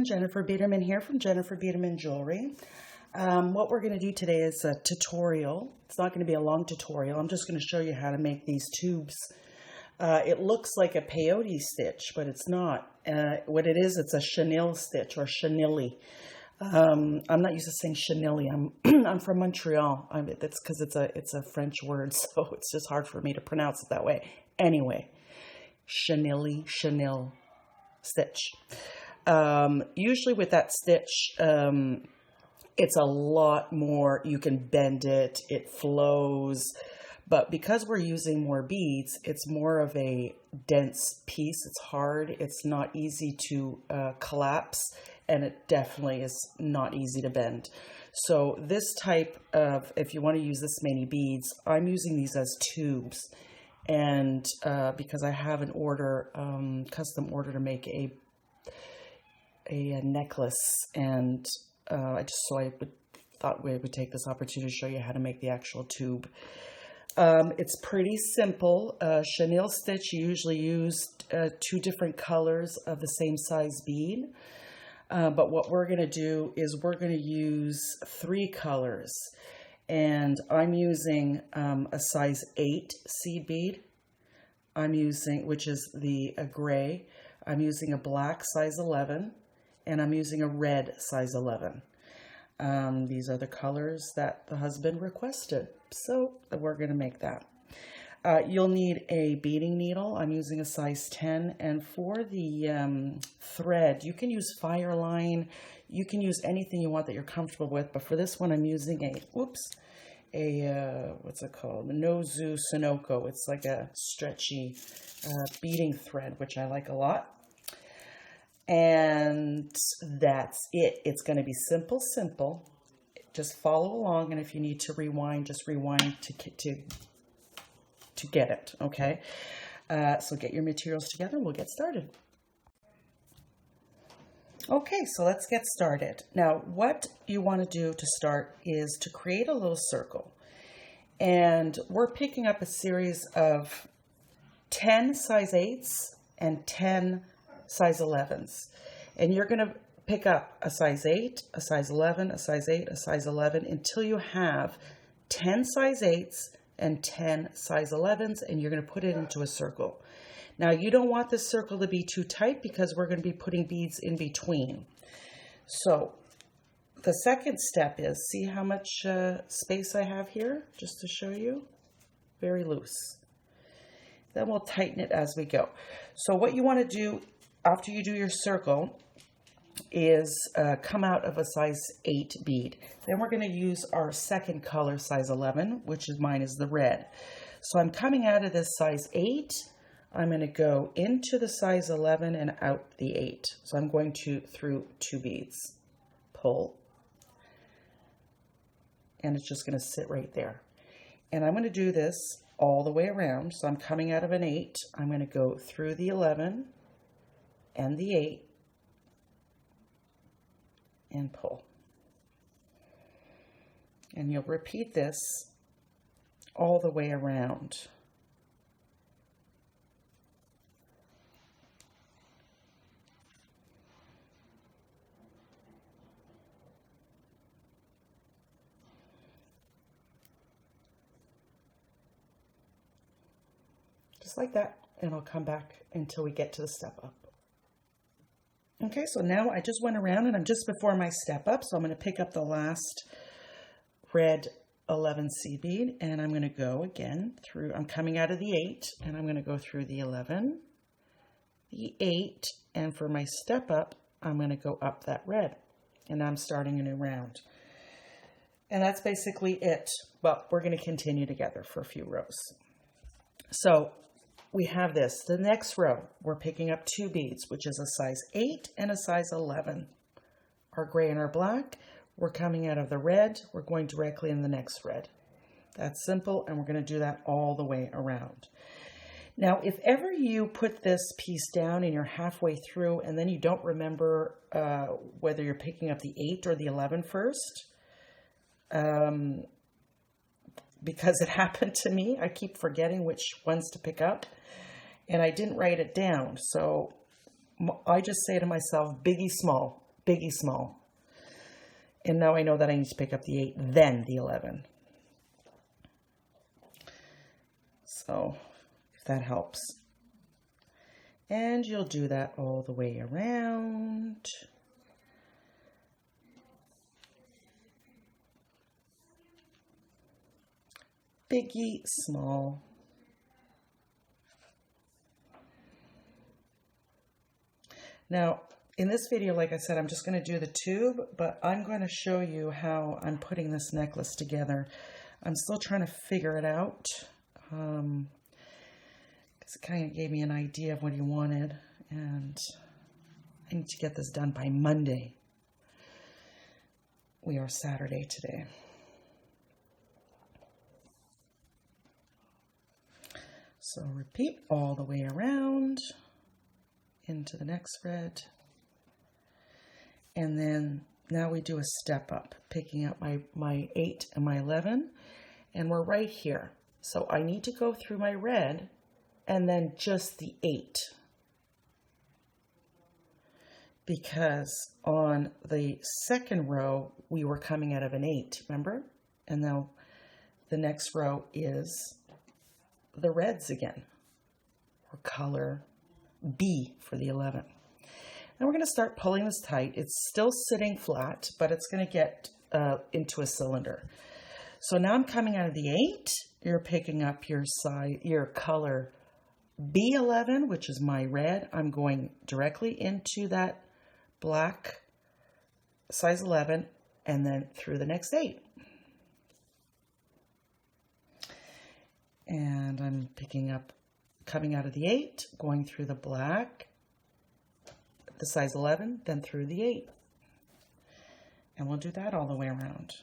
everyone, Jennifer Biedermann here from Jennifer Biedermann Jewelry. What we're going to do today is a tutorial. It's not going to be a long tutorial. I'm just going to show you how to make these tubes. It looks like a peyote stitch, but it's not. What it is, it's a chenille stitch or chenille. I'm not used to saying chenille. I'm from Montreal. That's because it's a French word, so it's just hard for me to pronounce it that way. Anyway, chenille stitch. Usually with that stitch, it's a lot more, you can bend it, it flows, but because we're using more beads, it's more of a dense piece. It's hard, it's not easy to collapse, and it definitely is not easy to bend. So this type of, if you want to use this many beads, I'm using these as tubes, and because I have an order, custom order to make a necklace, and I thought we would take this opportunity to show you how to make the actual tube. It's pretty simple. Chenille stitch, you usually use 2 different colors of the same size bead, but what we're going to do is we're going to use 3 colors, and I'm using a size 8 seed bead. I'm using, which is the gray. I'm using a black size 11. And I'm using a red size 11. These are the colors that the husband requested, so we're going to make that. You'll need a beading needle. I'm using a size 10, and for the thread, you can use Fireline. You can use anything you want that you're comfortable with, but for this one, I'm using what's it called? The Nozu Sunoco. It's like a stretchy beading thread, which I like a lot. And that's it. It's going to be simple. Just follow along, and if you need to rewind, just rewind to get it, okay? So get your materials together, we'll get started. Okay, so let's get started. Now, what you want to do to start is to create a little circle. And we're picking up a series of 10 size 8s and 10 size 11s, and you're going to pick up a size 8, a size 11, a size 8, a size 11 until you have 10 size 8s and 10 size 11s, and you're going to put it into a circle. Now, you don't want this circle to be too tight because we're going to be putting beads in between. So the second step is, see how much space I have here, just to show you? Very loose. Then we'll tighten it as we go. So what you want to do after you do your circle is come out of a size 8 bead. Then we're going to use our second color, size 11, which is mine is the red. So I'm coming out of this size 8. I'm going to go into the size 11 and out the 8. So I'm going through 2 beads. Pull. And it's just going to sit right there. And I'm going to do this all the way around. So I'm coming out of an 8. I'm going to go through the 11 and the 8 and pull. And you'll repeat this all the way around. Just like that, and I'll come back until we get to the step up. Okay, so now I just went around and I'm just before my step up, so I'm going to pick up the last red 11 seed bead, and I'm going to go again through, I'm coming out of the 8, and I'm going to go through the 11, the 8, and for my step up, I'm going to go up that red, and I'm starting a new round. And that's basically it, but we're going to continue together for a few rows. So we have this. The next row, we're picking up 2 beads, which is a size 8 and a size 11. Our gray and our black, we're coming out of the red, we're going directly in the next red. That's simple, and we're going to do that all the way around. Now, if ever you put this piece down and you're halfway through and then you don't remember whether you're picking up the 8 or the 11 first, because it happened to me, I keep forgetting which ones to pick up. And I didn't write it down, so I just say to myself, biggie small, biggie small. And now I know that I need to pick up the 8, then the 11. So if that helps. And you'll do that all the way around. Biggie small. Now, in this video, like I said, I'm just going to do the tube, but I'm going to show you how I'm putting this necklace together. I'm still trying to figure it out, because it kind of gave me an idea of what he wanted, and I need to get this done by Monday. We are Saturday today. So repeat all the way around into the next thread. And then now we do a step up, picking up my 8 and my 11, and we're right here. So I need to go through my red and then just the 8. Because on the second row, we were coming out of an 8, remember? And now the next row is the reds again, or color B for the 11. And we're going to start pulling this tight. It's still sitting flat, but it's going to get into a cylinder. So now I'm coming out of the 8. You're picking up your color B11, which is my red. I'm going directly into that black size 11 and then through the next 8. And I'm picking up, coming out of the 8, going through the black, the size 11, then through the 8. And we'll do that all the way around.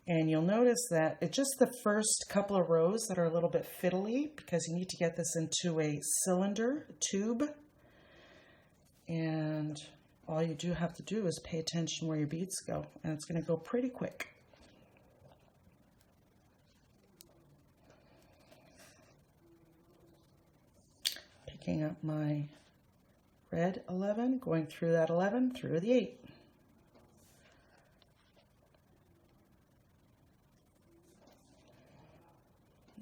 And you'll notice that it's just the first couple of rows that are a little bit fiddly, because you need to get this into a cylinder, tube. And all you do have to do is pay attention where your beads go, and it's going to go pretty quick. Picking up my red 11, going through that 11, through the 8.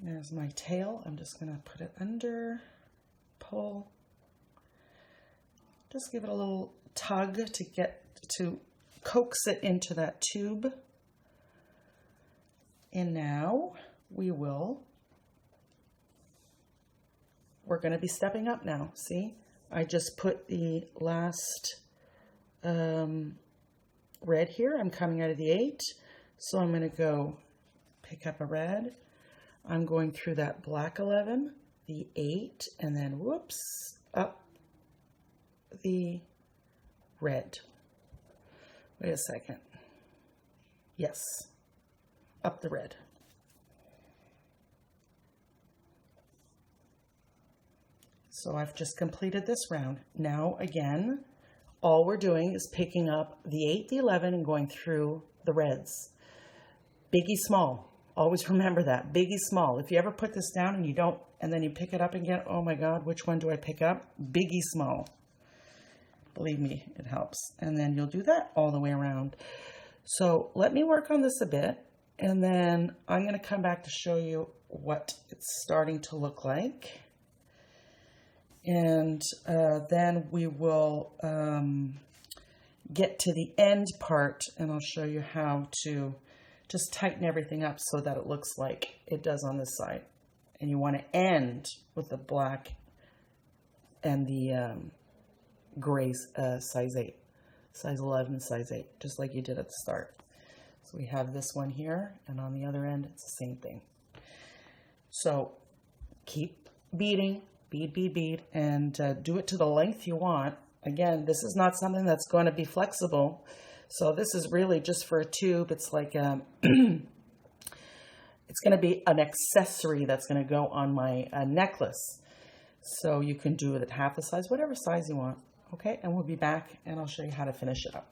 There's my tail. I'm just going to put it under, pull. Just give it a little tug to coax it into that tube. And now we're going to be stepping up now. See, I just put the last red here. I'm coming out of the 8, so I'm going to go pick up a red. I'm going through that black 11, the 8, and then whoops, up the red. Wait a second. Yes, up the red. So I've just completed this round. Now again, all we're doing is picking up the 8, the 11, and going through the reds. Biggie small. Always remember that. Biggie small. If you ever put this down and you don't, and then you pick it up again, oh my God, which one do I pick up? Biggie small. Believe me, it helps. And then you'll do that all the way around. So let me work on this a bit, and then I'm going to come back to show you what it's starting to look like. And then we will get to the end part, and I'll show you how to just tighten everything up so that it looks like it does on this side. And you want to end with the black and the gray size 8, size 11, size 8, just like you did at the start. So we have this one here, and on the other end, it's the same thing. So keep beading, bead, bead, bead, and do it to the length you want. Again, this is not something that's going to be flexible. So this is really just for a tube. It's like it's going to be an accessory that's going to go on my necklace. So you can do it at half the size, whatever size you want. Okay, and we'll be back, and I'll show you how to finish it up.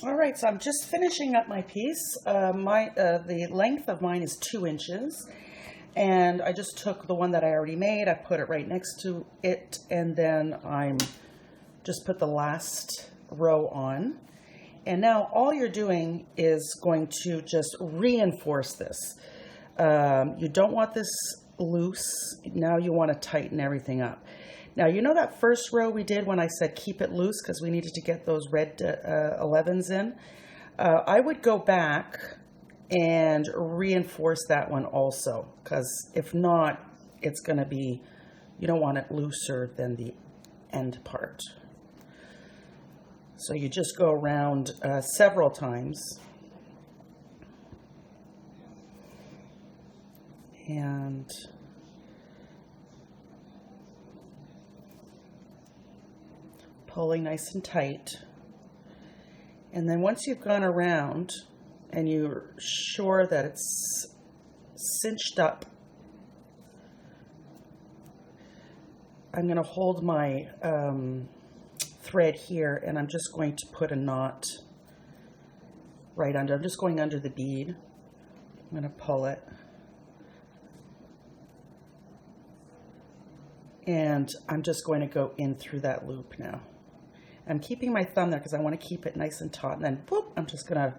All right, so I'm just finishing up my piece. The length of mine is 2 inches, And I just took the one that I already made, I put it right next to it, and then I'm just put the last row on. And now all you're doing is going to just reinforce this. You don't want this loose. Now you want to tighten everything up. Now, you know that first row we did when I said keep it loose because we needed to get those red 11s in? I would go back and reinforce that one also, because if not, it's going to be, you don't want it looser than the end part. So you just go around several times. And pulling nice and tight. And then once you've gone around and you're sure that it's cinched up, I'm going to hold my thread here and I'm just going to put a knot right under. I'm just going under the bead. I'm going to pull it. And I'm just going to go in through that loop now. I'm keeping my thumb there because I want to keep it nice and taut, and then boop, I'm just going to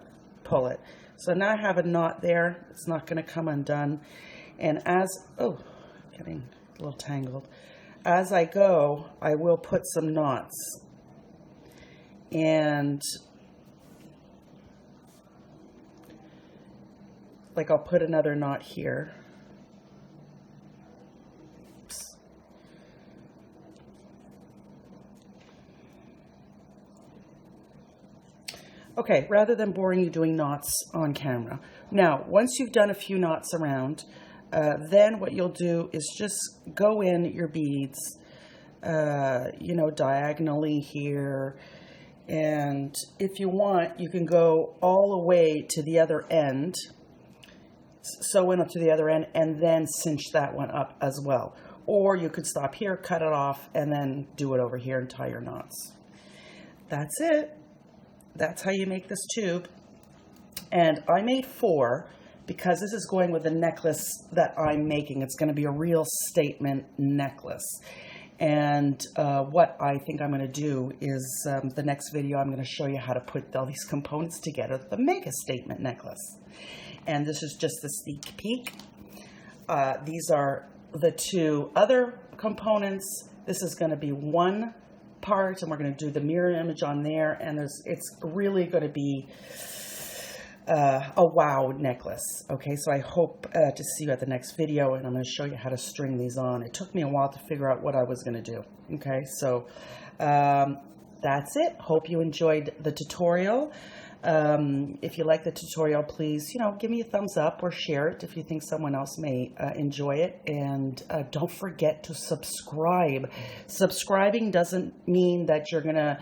pull it. So now I have a knot there. It's not going to come undone. And as, oh, getting a little tangled. As I go, I will put some knots. And like I'll put another knot here. Okay, rather than boring you doing knots on camera. Now, once you've done a few knots around, then what you'll do is just go in your beads, you know, diagonally here. And if you want, you can go all the way to the other end, sew in up to the other end, and then cinch that one up as well. Or you could stop here, cut it off, and then do it over here and tie your knots. That's it. That's how you make this tube. And I made 4 because this is going with the necklace that I'm making. It's going to be a real statement necklace. And what I think I'm going to do is the next video, I'm going to show you how to put all these components together to make a statement necklace. And this is just the sneak peek. These are the 2 other components. This is going to be one part, and we're going to do the mirror image on there, and it's really going to be a wow necklace. Okay, so I hope to see you at the next video, and I'm going to show you how to string these on. It took me a while to figure out what I was going to do. Okay, so that's it. Hope you enjoyed the tutorial. If you like the tutorial, please, you know, give me a thumbs up or share it if you think someone else may enjoy it. And don't forget to subscribe. Subscribing doesn't mean that you're going to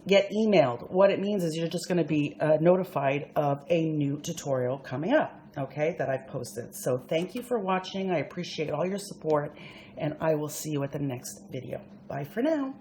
get emailed. What it means is you're just going to be notified of a new tutorial coming up, okay, that I've posted. So thank you for watching. I appreciate all your support, and I will see you at the next video. Bye for now.